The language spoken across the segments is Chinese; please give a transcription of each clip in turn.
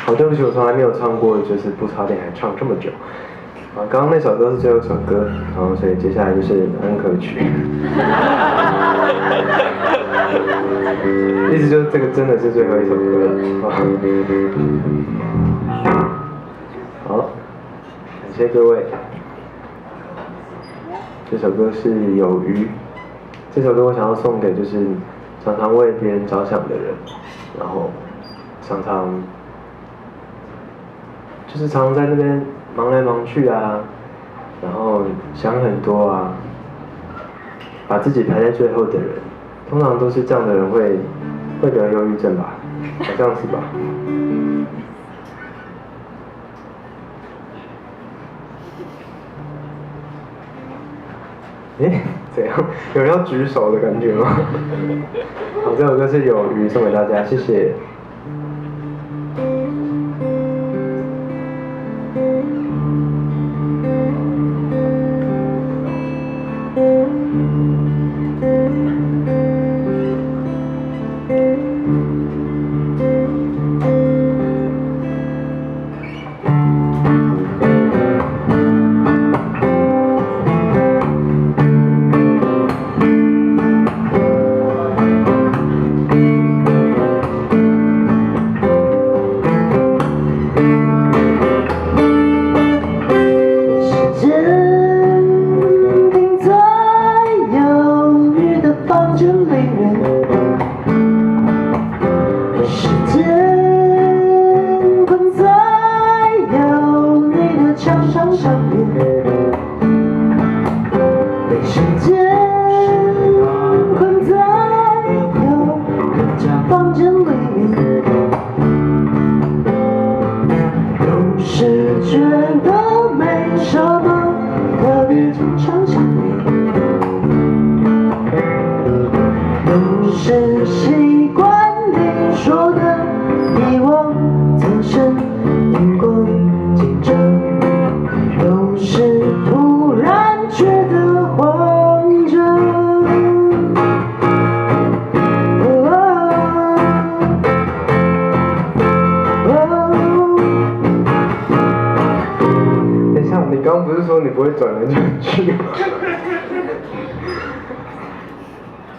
哦，对不起，我从来没有唱过，就是不插电还唱这么久。啊，刚刚那首歌是最后一首歌，然后所以接下来就是安可曲。意思就是这个真的是最后一首歌了。好，感谢各位。这首歌是《有鱼》，这首歌我想要送给就是常常为别人着想的人，然后常常在那边忙来忙去啊，然后想很多啊，把自己排在最后的人，通常都是这样的人会得忧郁症吧，好像是吧。诶，怎样？有人要举手的感觉吗？好，这首歌是有鱼送给大家，谢谢。转来转去。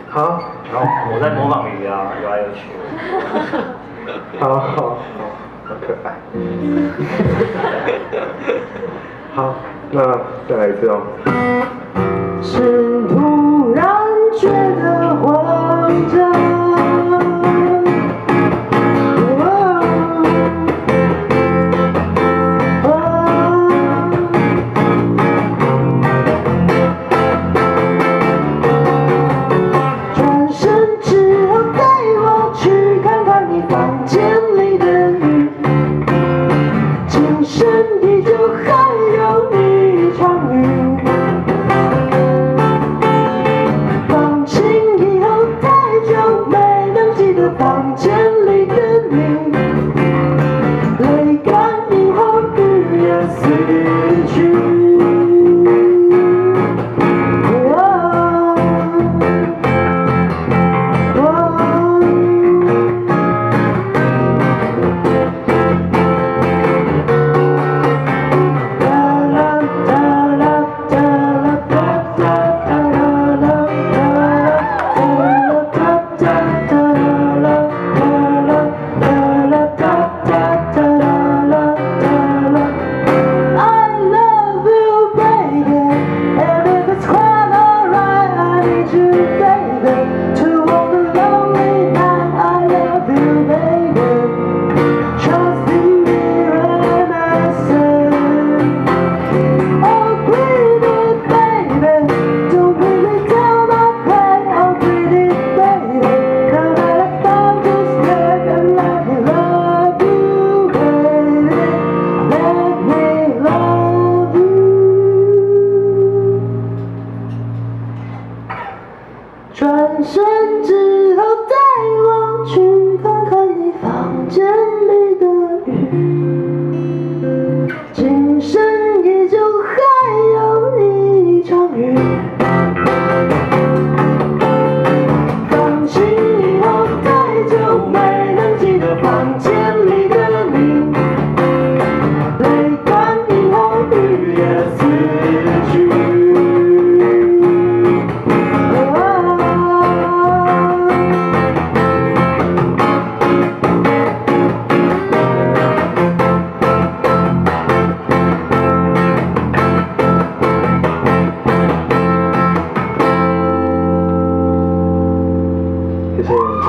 好，然后我在模仿鱼啊，游来游去。好可爱。好，那再来一次哦。是突然觉得慌张。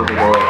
谢各位。